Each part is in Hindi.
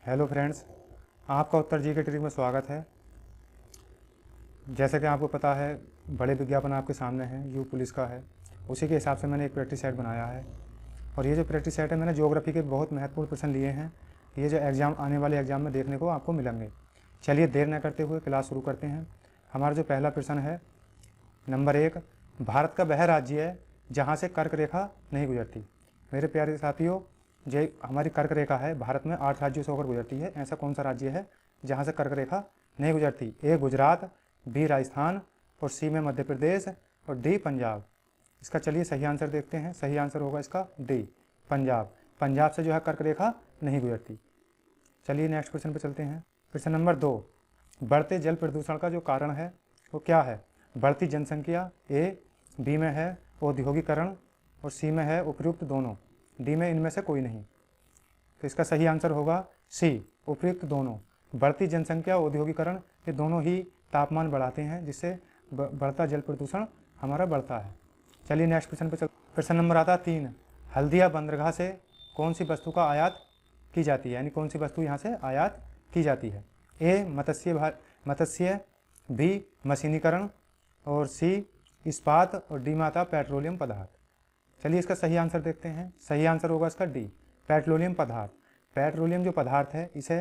हेलो फ्रेंड्स, आपका उत्तर जी के ट्रिक में स्वागत है। जैसे कि आपको पता है, बड़े विज्ञापन आपके सामने हैं, यू पुलिस का है। उसी के हिसाब से मैंने एक प्रैक्टिस सेट बनाया है। और ये जो प्रैक्टिस सेट है, मैंने ज्योग्राफी के बहुत महत्वपूर्ण प्रश्न लिए हैं। ये जो एग्ज़ाम आने वाले एग्ज़ाम में देखने को आपको मिलेंगे। चलिए देर न करते हुए क्लास शुरू करते हैं। हमारा जो पहला प्रश्न है, नंबर 1, भारत का वह राज्य है जहाँ से कर्क रेखा नहीं गुजरती। मेरे प्यारे साथियों, जो हमारी कर्क रेखा है भारत में 8 राज्यों से होकर गुजरती है। ऐसा कौन सा राज्य है जहाँ से कर्क रेखा नहीं गुजरती? ए गुजरात, बी राजस्थान, और सी में मध्य प्रदेश, और डी पंजाब। इसका चलिए सही आंसर देखते हैं। सही आंसर होगा इसका डी, पंजाब। पंजाब से जो है कर्क रेखा नहीं गुजरती। चलिए नेक्स्ट क्वेश्चन पर चलते हैं। प्रश्न नंबर 2, बढ़ते जल प्रदूषण का जो कारण है वो क्या है? बढ़ती जनसंख्या, ए, बी में है औद्योगिकरण, और सी में है उपयुक्त दोनों, डी में इनमें से कोई नहीं। तो इसका सही आंसर होगा सी, उपयुक्त दोनों। बढ़ती जनसंख्या, औद्योगिकरण, ये दोनों ही तापमान बढ़ाते हैं, जिससे बढ़ता जल प्रदूषण हमारा बढ़ता है। चलिए नेक्स्ट क्वेश्चन पर चल। प्रश्न नंबर आता 3, हल्दिया बंदरगाह से कौन सी वस्तु का आयात की जाती है, यानी कौन सी वस्तु यहाँ से आयात की जाती है? ए मत्स्य, बी मशीनीकरण, और सी इस्पात, और डी माता पेट्रोलियम पदार्थ। चलिए इसका सही आंसर देखते हैं। सही आंसर होगा इसका डी, पेट्रोलियम पदार्थ। पेट्रोलियम जो पदार्थ है इसे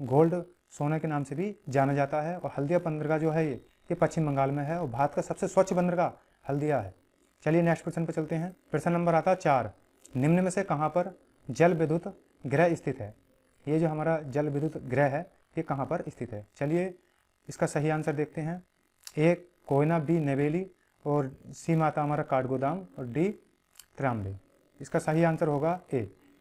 गोल्ड, सोने के नाम से भी जाना जाता है। और हल्दिया बंदरगाह जो है ये पश्चिम बंगाल में है, और भारत का सबसे स्वच्छ बंदरगाह हल्दिया है। चलिए नेक्स्ट क्वेश्चन पर चलते हैं। प्रश्न नंबर आता 4, निम्न में से कहाँ पर जल विद्युत गृह स्थित है? ये जो हमारा जल विद्युत गृह है ये कहाँ पर स्थित है? चलिए इसका सही आंसर देखते हैं। ए कोयना, बी नेवेली, और सी माता हमारा काठगोदाम, और डी त्रामले। इसका सही आंसर होगा ए,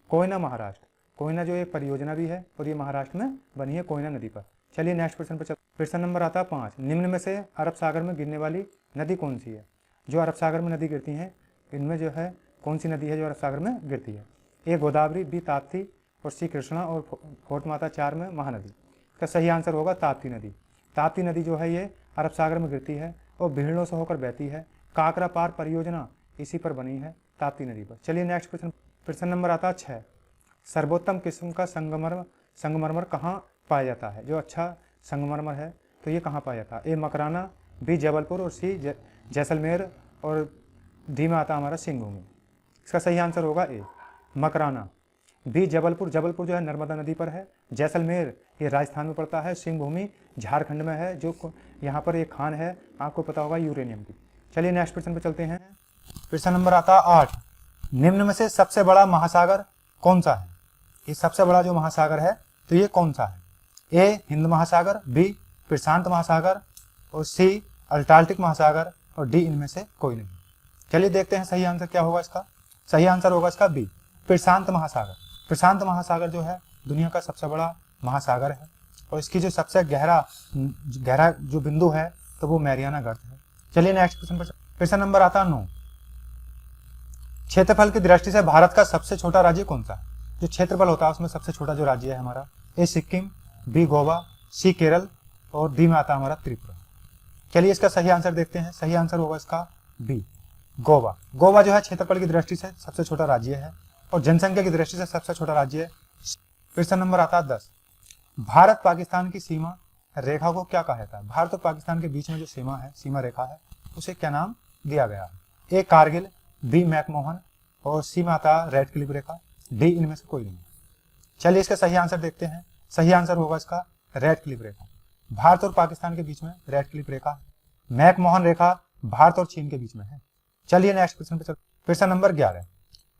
कोयना, महाराष्ट्र। कोयना जो एक परियोजना भी है, और ये महाराष्ट्र में बनी है कोयना नदी पर। चलिए नेक्स्ट क्वेश्चन पर चल। प्रश्न नंबर आता है 5, निम्न में से अरब सागर में गिरने वाली नदी कौन सी है? जो अरब सागर में नदी गिरती हैं, इनमें जो है कौन सी नदी है जो अरब सागर में गिरती है? ए गोदावरी, बी ताप्ती, और सी कृष्णा, और फोर्ट माता 4 में महानदी। इसका सही आंसर होगा ताप्ती नदी। ताप्ती नदी जो है ये अरब सागर में गिरती है और भीड़ों से होकर बहती है। काकरा पार परियोजना इसी पर बनी है, ताप्ती नदी पर। चलिए नेक्स्ट क्वेश्चन। प्रश्न नंबर आता है 6, सर्वोत्तम किस्म का संगमरमर कहाँ पाया जाता है? जो अच्छा संगमरमर है तो ये कहाँ पाया जाता है? ए मकराना, बी जबलपुर, और सी जैसलमेर, और डी में आता हमारा सिंहभूमि। इसका सही आंसर होगा ए, मकराना। बी जबलपुर, जबलपुर जो है नर्मदा नदी पर है। जैसलमेर ये राजस्थान में पड़ता है। सिंहभूमि झारखंड में है, जो यहाँ पर एक खान है, आपको पता होगा, यूरेनियम की। चलिए नेक्स्ट प्रश्न पर चलते हैं। प्रश्न नंबर आता 8, निम्न में से सबसे बड़ा महासागर कौन सा है? ये सबसे बड़ा जो महासागर है तो ये कौन सा है? ए हिंद महासागर, बी प्रशांत महासागर, और सी अल्टार्कटिक महासागर, और डी इनमें से कोई नहीं। चलिए देखते हैं सही आंसर क्या होगा इसका। सही आंसर होगा इसका बी, प्रशांत महासागर। प्रशांत महासागर जो है दुनिया का सबसे बड़ा महासागर है, और इसकी जो सबसे गहरा जो बिंदु है तो वो मैरियाना गर्त है। चलिए नेक्स्ट क्वेश्चन पर। प्रश्न नंबर आता 9, क्षेत्रफल की दृष्टि से भारत का सबसे छोटा राज्य कौन सा है? जो क्षेत्रफल होता है उसमें सबसे छोटा जो राज्य है हमारा, ए सिक्किम, बी गोवा, सी केरल, और डी में आता हमारा त्रिपुरा। चलिए इसका सही आंसर देखते हैं। सही आंसर होगा इसका बी, गोवा। गोवा जो है क्षेत्रफल की दृष्टि से सबसे छोटा राज्य है, और जनसंख्या की दृष्टि से सबसे छोटा राज्य है। प्रश्न नंबर आता 10, भारत पाकिस्तान की सीमा रेखा को क्या कहा जाता है? भारत और पाकिस्तान के बीच में जो सीमा रेखा है उसे क्या नाम दिया गया है? ए कारगिल, बी मैकमोहन, और सी माता रेड क्लिफ रेखा, डी इनमें से कोई नहीं। चलिए इसका सही आंसर देखते हैं। सही आंसर होगा इसका रेड क्लिफ रेखा। भारत और पाकिस्तान के बीच में रेड क्लिफ रेखा है। मैकमोहन रेखा भारत और चीन के बीच में है। चलिए नेक्स्ट क्वेश्चन पे चलते। प्रश्न नंबर 11,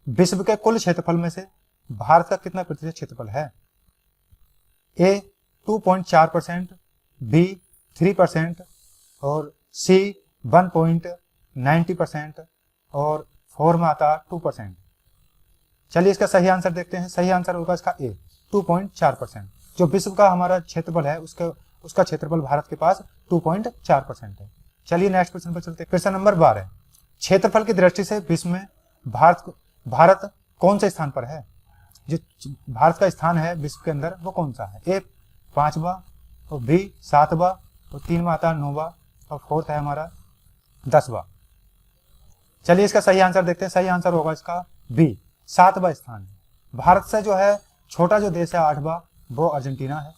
विश्व के कुल क्षेत्रफल में से भारत का कितना प्रतिशत क्षेत्रफल है? ए 2.4%, बी 3%, और सी 1.90%, और फोर में आता 2%। चलिए इसका सही आंसर देखते हैं। सही आंसर होगा इसका ए, 2.4%। जो विश्व का हमारा क्षेत्रफल है उसका क्षेत्रफल भारत के पास 2.4% है। चलिए नेक्स्ट क्वेश्चन पर चलते हैं। प्रश्न नंबर 12, क्षेत्रफल की दृष्टि से विश्व में भारत कौन से स्थान पर है? जो भारत का स्थान है विश्व के अंदर वो कौन सा है? ए 5वां, और बी 7वां, और 3 में आता 9वां, और 4th है हमारा 10वां। चलिए इसका सही आंसर देखते हैं। सही आंसर होगा इसका बी, 7वां स्थान है। भारत से जो है छोटा जो देश है 8वां वो अर्जेंटीना है,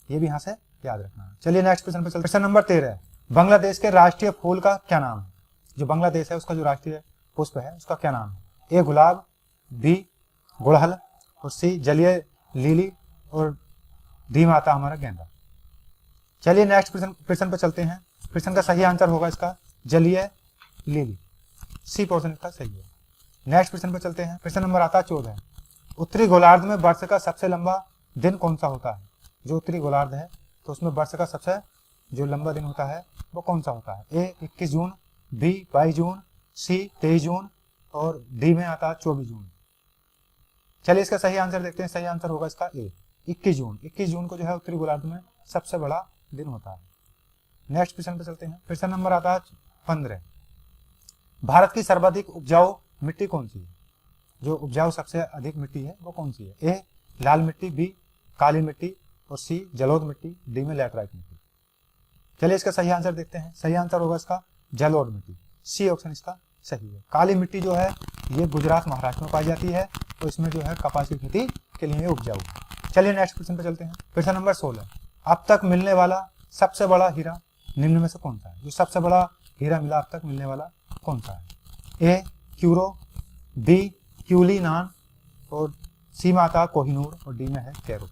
ये भी यहाँ से याद रखना है। चलिए नेक्स्ट क्वेश्चन पे चलते हैं। क्वेश्चन नंबर 13, बांग्लादेश के राष्ट्रीय फूल का क्या नाम है? जो बांग्लादेश है उसका जो राष्ट्रीय पुष्प है उसका क्या नाम है? ए गुलाब, बी गुड़हल, और सी जलीय लिली, और डी में आता है हमारा गेंदा। चलिए नेक्स्ट क्वेश्चन पे चलते हैं। क्वेश्चन का सही आंसर होगा इसका जलीय लिली, सी पोर्शन इसका सही है। नेक्स्ट क्वेश्चन पे चलते हैं। क्वेश्चन नंबर आता है 14, उत्तरी गोलार्ध में वर्ष का सबसे लंबा दिन कौन सा होता है? जो उत्तरी गोलार्ध है तो उसमें वर्ष का सबसे जो लंबा दिन होता है वो कौन सा होता है? ए 21 जून, बी 22 जून, सी 23 जून, और डी में आता है 24 जून। चलिए इसका सही आंसर देखते हैं। सही आंसर होगा इसका ए 21 जून। 21 जून को जो है उत्तरी गोलार्ध में सबसे बड़ा दिन होता है। नेक्स्ट क्वेश्चन पे चलते हैं। क्वेश्चन नंबर आता है 15, भारत की सर्वाधिक उपजाऊ मिट्टी कौन सी है? जो उपजाऊ सबसे अधिक मिट्टी है वो कौन सी है? ए लाल मिट्टी, बी काली मिट्टी, और सी जलोढ़ मिट्टी, डी में लैटराइट मिट्टी। चलिए इसका सही आंसर देखते हैं। सही आंसर होगा इसका जलोढ़ मिट्टी, सी ऑप्शन इसका सही है। काली मिट्टी जो है ये गुजरात महाराष्ट्र में पाई जाती है, तो इसमें जो है कपास की खेती के लिए उपजाऊ। चलिए नेक्स्ट क्वेश्चन पे चलते हैं। क्वेश्चन नंबर 16, अब तक मिलने वाला सबसे बड़ा हीरा निम्न में से कौन सा है? जो सबसे बड़ा हीरा मिला अब तक मिलने वाला कौन सा है? ए क्यूरो, बी क्यूली नान, और सी में आता है कोहिनूर, और डी में है कैरो।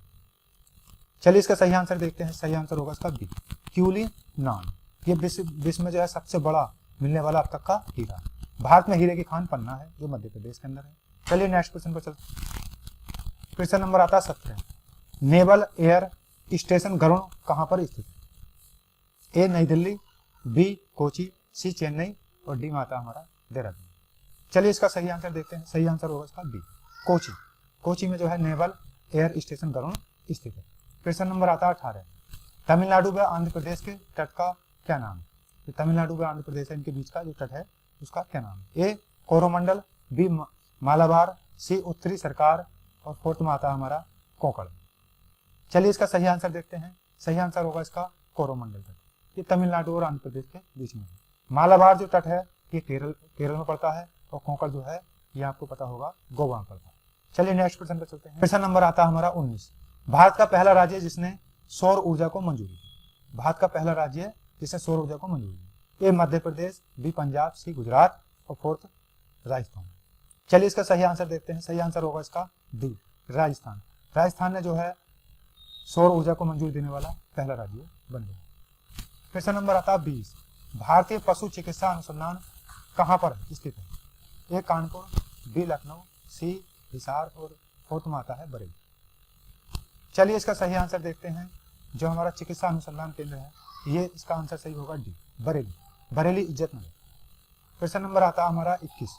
चलिए इसका सही आंसर देखते हैं। सही आंसर होगा इसका बी क्यूली नान। ये विश्व में जो है सबसे बड़ा मिलने वाला अब तक का हीरा। भारत में हीरे की खान पन्ना है जो मध्य प्रदेश के अंदर है। चलिए नेक्स्ट क्वेश्चन पर चलते हैं। क्वेश्चन नंबर आता है 17, नेवल एयर स्टेशन गरुड़ कहां पर स्थित है? ए नई दिल्ली, बी कोची, सी चेन्नई, और डी में आता है हमारा देहरादून। चलिए इसका सही आंसर देखते हैं। सही आंसर होगा इसका बी कोची। कोची में जो है नेवल एयर स्टेशन गरुड़ स्थित है। क्वेश्चन नंबर आता है 18, तमिलनाडु व आंध्र प्रदेश के तट का क्या नाम है? तो तमिलनाडु व आंध्र प्रदेश है इनके बीच का जो तट है उसका क्या नाम है? ए कोरोमंडल, बी मालाबार, सी उत्तरी सरकार, और फोर्थ में आता है हमारा कोंकण। चलिए इसका सही आंसर देखते हैं। सही आंसर होगा इसका कोरोमंडल तट। ये तमिलनाडु और आंध्र प्रदेश के बीच में है। मालाबार जो तट है ये केरल में पड़ता है, और कोंकण जो है ये आपको पता होगा गोवा में पड़ता है। चलिए नेक्स्ट क्वेश्चन पे चलते हैं। क्वेश्चन नंबर आता है हमारा 19, भारत का पहला राज्य जिसने सौर ऊर्जा को मंजूरी दी। भारत का पहला राज्य जिसने सौर ऊर्जा को मंजूरी दी। ए मध्य प्रदेश, बी पंजाब, सी गुजरात, और फोर्थ राजस्थान। चलिए इसका सही आंसर देखते हैं। सही आंसर होगा इसका डी राजस्थान। राजस्थान ने जो है सौर ऊर्जा को मंजूरी देने वाला पहला राज्य बन गया। क्वेश्चन नंबर आता है 20, भारतीय पशु चिकित्सा अनुसंधान कहां पर स्थित है? ए कानपुर, बी लखनऊ, सी हिसार, और फोर्थ में आता है बरेली। चलिए इसका सही आंसर देखते हैं। जो हमारा चिकित्सा अनुसंधान केंद्र है ये इसका आंसर सही होगा D Bareilly. Bareilly Izzatnagar. Question number आता है हमारा 21,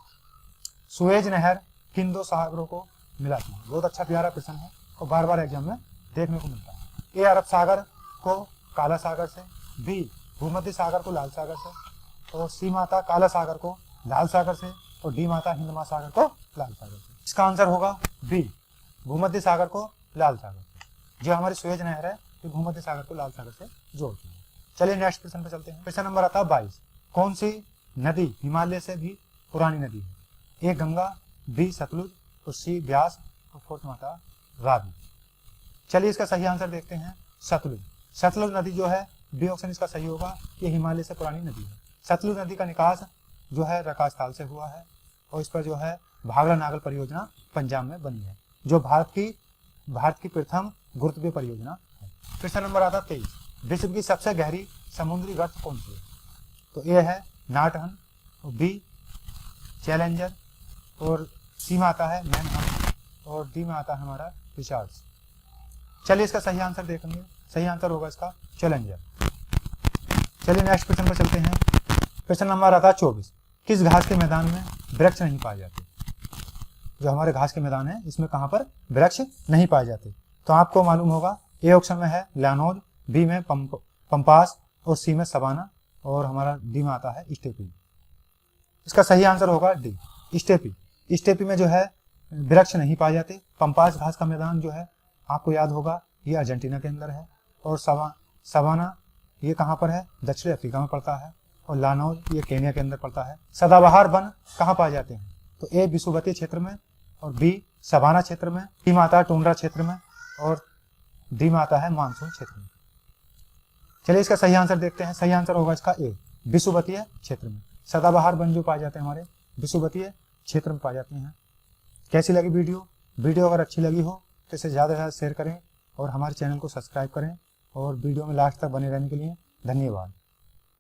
सुएज नहर किन दो सागरों को मिलाती है? बहुत अच्छा प्यारा प्रश्न है और बार बार एग्जाम में देखने को मिलता है। ए अरब सागर को काला सागर से, बी भूमध्य सागर को लाल सागर से, और सी माता काला सागर को लाल सागर से, और डी माता हिंद महासागर को लाल सागर से। इसका आंसर होगा बी भूमध्य सागर को लाल सागर से। जो हमारी सुएज नहर है ये भूमध्य सागर को लाल सागर से जोड़ती है। चलिए नेक्स्ट क्वेश्चन पे चलते हैं। क्वेश्चन नंबर आता है 22, कौन सी नदी हिमालय से भी पुरानी नदी है? ए गंगा, बी सतलुज, और सी ब्यास, और फोर्थ माता रावी। चलिए इसका सही आंसर देखते हैं। सतलुज। सतलुज नदी जो है बी ऑप्शन इसका सही होगा। ये हिमालय से पुरानी नदी है। सतलुज नदी का निकास जो है रकास्थल से हुआ है, और इस पर जो है भाखड़ा नागल परियोजना पंजाब में बनी है, जो भारत की प्रथम गुरुत्वीय परियोजना है। क्वेश्चन नंबर आता है 23, विश्व की सबसे गहरी समुद्री गर्त कौन सी है? तो ए है नाटहन, और बी चैलेंजर, और सी में आता है मैनहम, और डी में आता है हमारा रिचार्ड्स। चलिए इसका सही आंसर देखेंगे। सही आंसर होगा इसका चैलेंजर। चलिए नेक्स्ट क्वेश्चन पर चलते हैं। क्वेश्चन नंबर आता है 24, किस घास के मैदान में वृक्ष नहीं पाए जाते? जो हमारे घास के मैदान है इसमें कहां पर वृक्ष नहीं पाए जाते? तो आपको मालूम होगा ए ऑप्शन में है लैनोज, बी में पंपास, और सी में सवाना, और हमारा डी में आता है स्टेपी। इसका सही आंसर होगा डी स्टेपी। स्टेपी में जो है वृक्ष नहीं पाए जाते। पंपास घास का मैदान जो है आपको याद होगा ये अर्जेंटीना के अंदर है, और सवाना ये कहाँ पर है? दक्षिण अफ्रीका में पड़ता है, और लानौज ये केन्या के अंदर पड़ता है। सदाबहार वन कहाँ पाए जाते हैं? तो ए विषुवतीय क्षेत्र में, और बी सवाना क्षेत्र में, डी में आता है टुंड्रा क्षेत्र में, और डी में आता है मानसून क्षेत्र में। चलिए इसका सही आंसर देखते हैं। सही आंसर होगा इसका ए, विषुवतीय क्षेत्र में। सदाबहार वन जो पाए जाते हैं हमारे विषुवतीय क्षेत्र में पाए जाते हैं। कैसी लगी वीडियो? वीडियो अगर अच्छी लगी हो तो इसे ज़्यादा से ज़्यादा शेयर करें और हमारे चैनल को सब्सक्राइब करें, और वीडियो में लास्ट तक बने रहने के लिए धन्यवाद।